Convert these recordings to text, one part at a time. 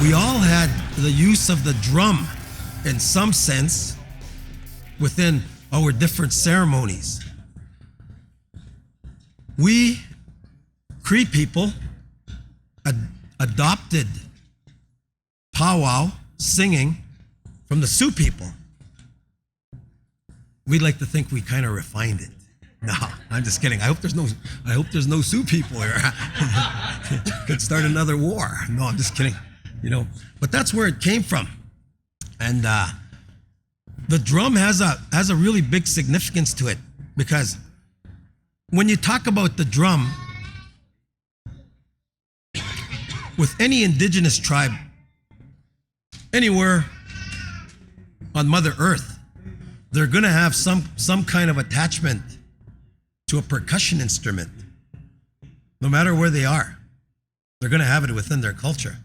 We all had the use of the drum in some sense within our different ceremonies. We Cree people adopted powwow singing from the Sioux people. We'd like to think we kind of refined it. No, I'm just kidding. I hope there's no Sioux people here. Could start another war. No, I'm just kidding. But that's where it came from. And the drum has a really big significance to it, because when you talk about the drum, with any indigenous tribe anywhere on Mother Earth, they're going to have some kind of attachment to a percussion instrument. No matter where they are, they're going to have it within their culture.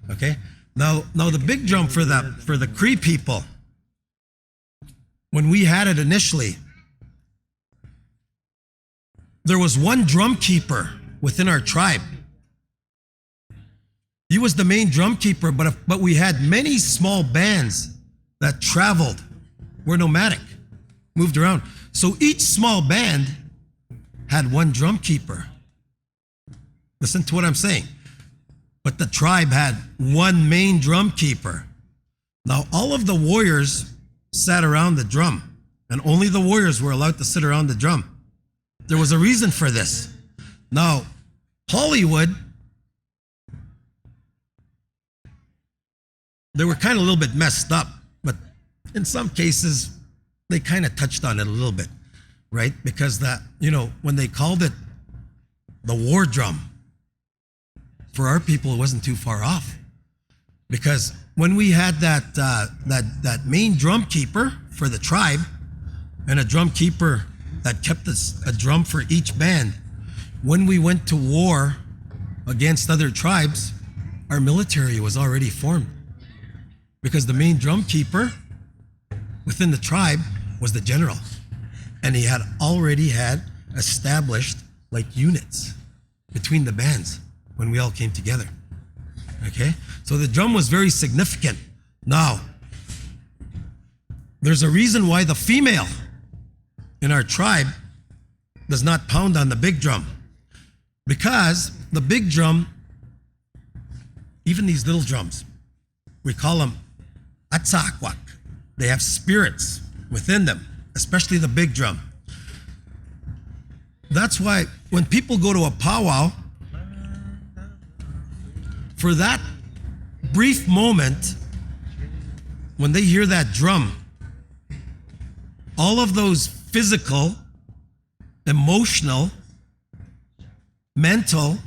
Okay? Now the big drum for the Cree people, when we had it initially, there was one drum keeper within our tribe. He was the main drum keeper, but we had many small bands that traveled, were nomadic, moved around. So each small band had one drum keeper. Listen to what I'm saying. But the tribe had one main drum keeper. Now all of the warriors sat around the drum, and only the warriors were allowed to sit around the drum. There was a reason for this. Now, Hollywood, they were kind of a little bit messed up, but in some cases, they kind of touched on it a little bit, right? Because when they called it the war drum, for our people, it wasn't too far off. Because when we had that main drum keeper for the tribe, and a drum keeper that kept a drum for each band, when we went to war against other tribes, our military was already formed. Because the main drum keeper within the tribe was the general. And he had already established units between the bands when we all came together. Okay? So the drum was very significant. Now, there's a reason why the female in our tribe does not pound on the big drum. Because the big drum, even these little drums, we call them atsakwak. They have spirits within them, especially the big drum. That's why when people go to a powwow, for that brief moment, when they hear that drum, all of those physical, emotional, mental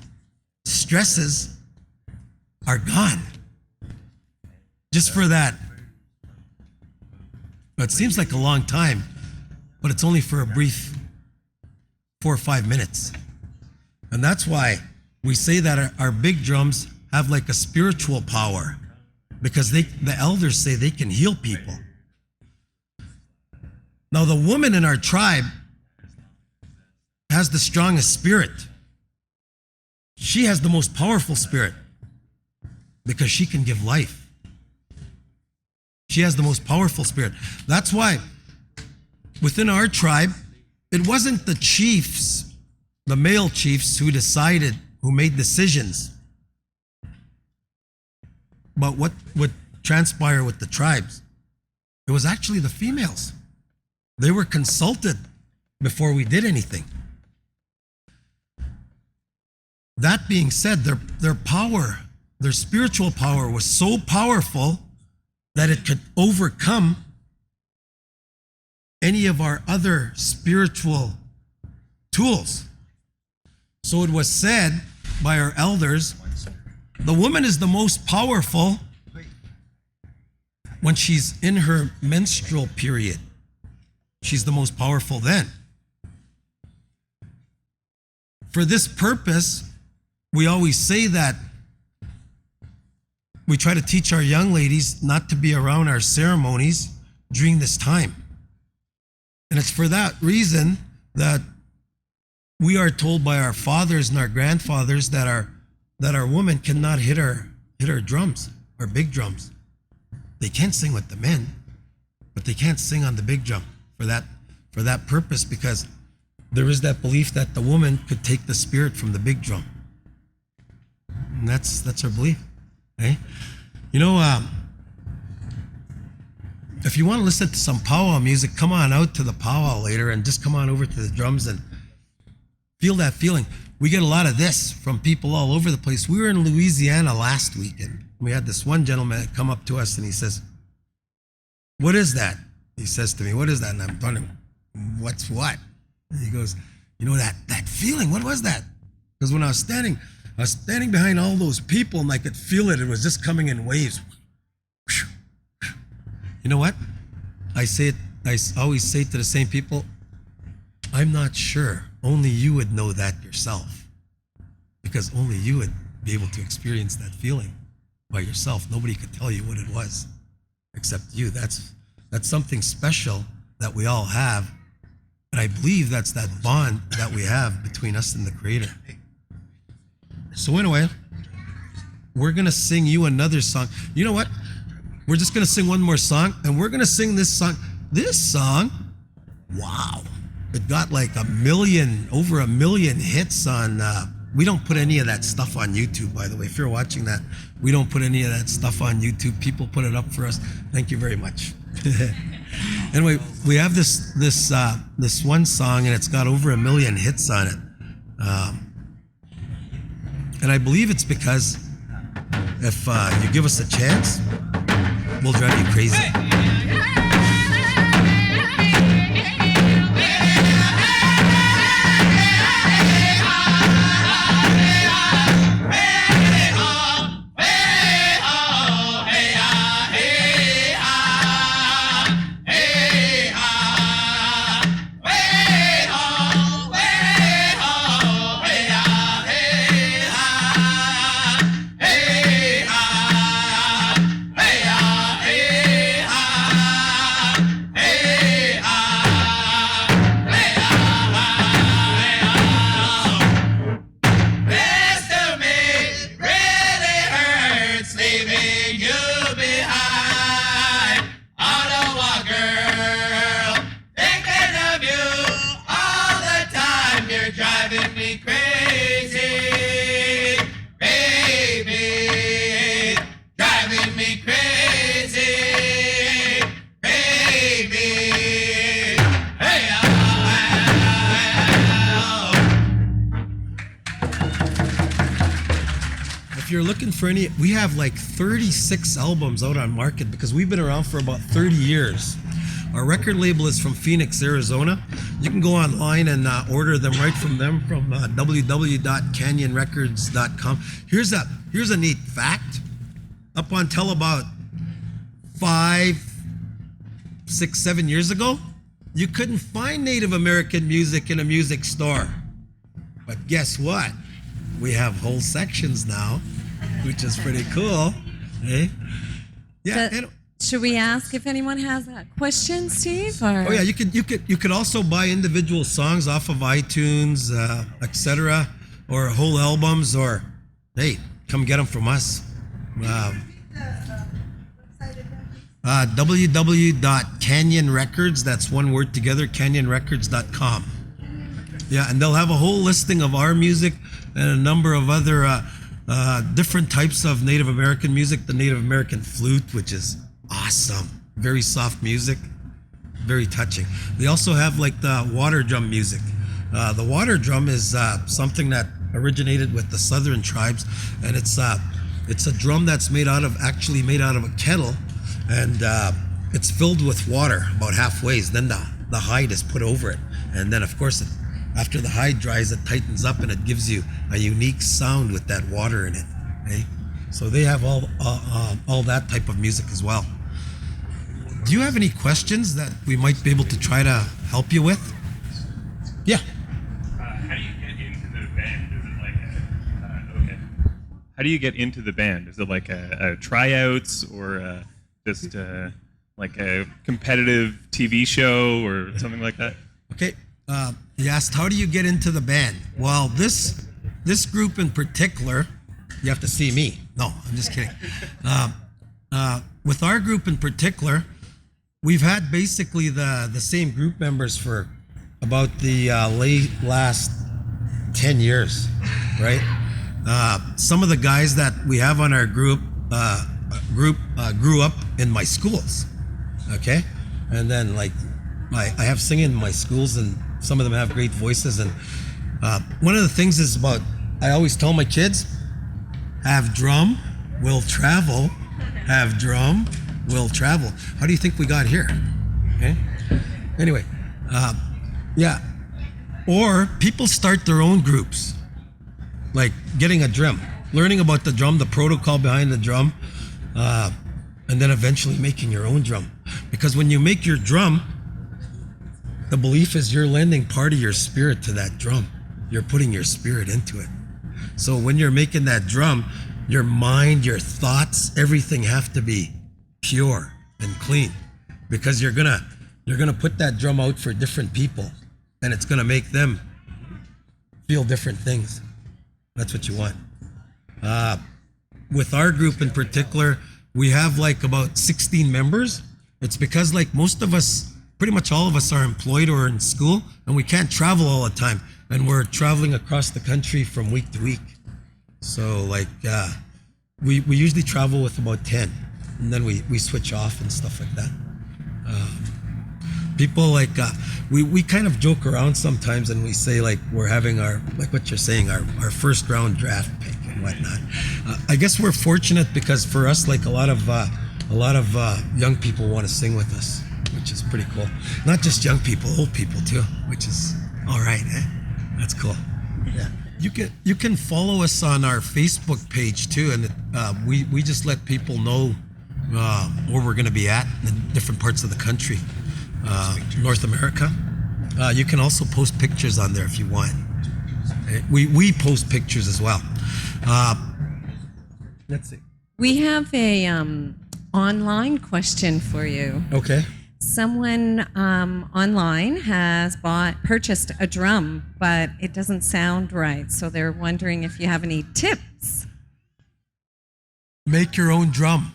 stresses are gone. Just for that. It seems like a long time, but it's only for a brief 4 or 5 minutes. And that's why we say that our big drums have a spiritual power, because the elders say they can heal people. Now the woman in our tribe has the strongest spirit. She has the most powerful spirit because she can give life. She has the most powerful spirit. That's why within our tribe, it wasn't the chiefs, the male chiefs, who made decisions about what would transpire with the tribes. It was actually the females. They were consulted before we did anything. That being said, their power, their spiritual power was so powerful that it could overcome any of our other spiritual tools. So it was said by our elders, the woman is the most powerful when she's in her menstrual period. She's the most powerful then. For this purpose, we always say that we try to teach our young ladies not to be around our ceremonies during this time. And it's for that reason that we are told by our fathers and our grandfathers that our woman cannot hit her hit our drums, our big drums. They can sing with the men, but they can't sing on the big drum for that purpose, because there is that belief that the woman could take the spirit from the big drum. And that's our belief. Okay? You know, if you want to listen to some powwow music, come on out to the powwow later and just come on over to the drums and feel that feeling. We get a lot of this from people all over the place. We were in Louisiana last weekend. We had this one gentleman come up to us and he says, "What is that?" He says to me, "What is that?" And I'm wondering, "What's what?" And he goes, "You know that feeling, what was that?" Because when I was standing behind all those people and I could feel it. It was just coming in waves. You know what? I always say to the same people, I'm not sure. Only you would know that yourself. Because only you would be able to experience that feeling by yourself. Nobody could tell you what it was except you. That's something special that we all have. And I believe that's that bond that we have between us and the Creator. So anyway, we're going to sing you another song. You know what? We're just going to sing one more song, and we're going to sing this song. This song, wow. It got like over a million hits on, we don't put any of that stuff on YouTube, by the way. If you're watching that, we don't put any of that stuff on YouTube. People put it up for us. Thank you very much. Anyway, we have this one song, and it's got over a million hits on it. And I believe it's because if you give us a chance, we'll drive you crazy. If you're looking for any, we have like 36 albums out on market because we've been around for about 30 years. Our record label is from Phoenix, Arizona. You can go online and order them right from them from www.canyonrecords.com. Here's a neat fact. Up until about 5, 6, 7 years ago, you couldn't find Native American music in a music store. But guess what? We have whole sections now, which is pretty cool. Eh? Yeah. Should we ask if anyone has a question, Steve? Or? Oh yeah, you could also buy individual songs off of iTunes, etc., or whole albums, or hey, come get them from us. www.canyonrecords, that's one word together, canyonrecords.com. Yeah, and they'll have a whole listing of our music and a number of other different types of Native American music. The Native American flute, which is awesome. Very soft music, very touching. They also have like the water drum music. The water drum is something that originated with the southern tribes, and it's a drum that's made out of a kettle, and it's filled with water about halfway. Then the hide is put over it, and then of course after the hide dries, it tightens up and it gives you a unique sound with that water in it. Eh? So they have all that type of music as well. Do you have any questions that we might be able to try to help you with? Yeah. How do you get into the band? Is it like okay. How do you get into the band? Is it like a tryouts or just like a competitive TV show or something like that? Okay. You asked, how do you get into the band? Well, this group in particular, You have to see me. No, I'm just kidding. With our group in particular, we've had basically the same group members for about the last 10 years, right? Some of the guys that we have on our group grew up in my schools, okay? And then like I have singing in my schools, and some of them have great voices. And one of the things is about, I always tell my kids, have drum, will travel. Have drum, will travel. How do you think we got here? Okay. Anyway, yeah. Or people start their own groups, like getting a drum, learning about the drum, the protocol behind the drum, and then eventually making your own drum. Because when you make your drum, the belief is you're lending part of your spirit to that drum. You're putting your spirit into it. So when you're making that drum, your mind, your thoughts, everything have to be pure and clean, because you're gonna put that drum out for different people, and it's gonna make them feel different things. That's what you want. With our group in particular, we have like about 16 members. It's because like most of us, pretty much all of us are employed or in school, and we can't travel all the time, and we're traveling across the country from week to week. So like we usually travel with about 10, and then we switch off and stuff like that. People like we kind of joke around sometimes, and we say like we're having our, like what you're saying, our first round draft pick and whatnot. I guess we're fortunate because for us, like a lot of young people want to sing with us, which is pretty cool. Not just young people, old people too, which is all right, eh? That's cool. Yeah. You can follow us on our Facebook page too, and we just let people know where we're going to be at in different parts of the country, North America. You can also post pictures on there if you want. We post pictures as well. Let's see. We have a online question for you. Okay. Someone online has purchased a drum, but it doesn't sound right. So they're wondering if you have any tips. Make your own drum.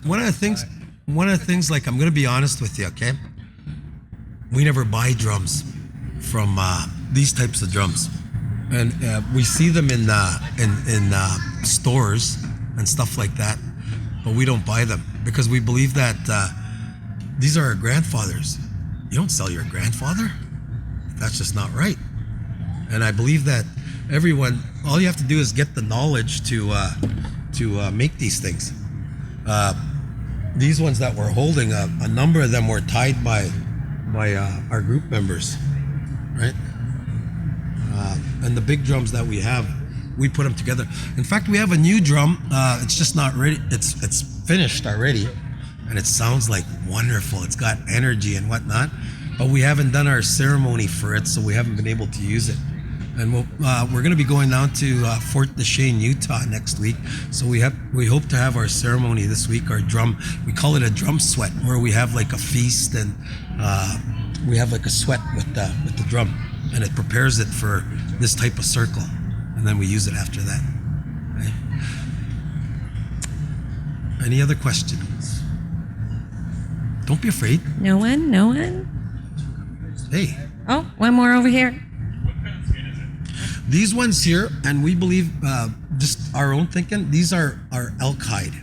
One of the things, like, I'm going to be honest with you, okay? We never buy drums from these types of drums, and we see them in stores and stuff like that, but we don't buy them because we believe that these are our grandfathers. You don't sell your grandfather. That's just not right. And I believe that everyone, all you have to do is get the knowledge to make these things. These ones that we're holding, a number of them were tied by our group members, right? And the big drums that we have, we put them together. In fact, we have a new drum. It's just not ready. It's finished already, and it sounds like wonderful. It's got energy and whatnot, but we haven't done our ceremony for it, so we haven't been able to use it. And we're going to be going down to Fort Duchesne, Utah next week. So we hope to have our ceremony this week. Our drum, we call it a drum sweat, where we have like a feast and we have like a sweat with the drum, and it prepares it for this type of circle, and then we use it after that. Right? Any other questions? Don't be afraid. No one? No one? Hey. Oh, one more over here. These ones here, and we believe, just our own thinking, these are elk hide.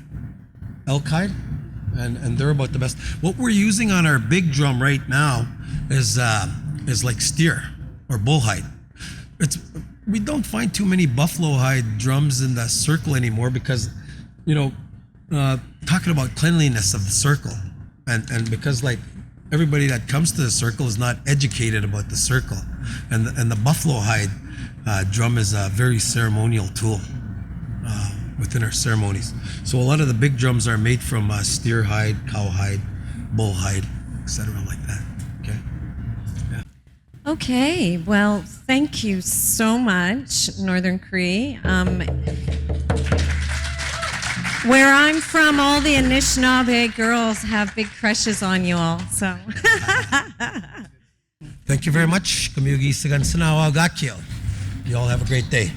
Elk hide, and they're about the best. What we're using on our big drum right now is like steer or bull hide. We don't find too many buffalo hide drums in the circle anymore because, talking about cleanliness of the circle, and because like everybody that comes to the circle is not educated about the circle, and the buffalo hide drum is a very ceremonial tool within our ceremonies. So a lot of the big drums are made from steer hide, cow hide, bull hide, etc. like that. Okay. Yeah. Okay. Well, thank you so much, Northern Cree. Where I'm from, all the Anishinaabe girls have big crushes on you all. So. Thank you very much. Kamugi Sigan Sanawa Gakyo. You all have a great day.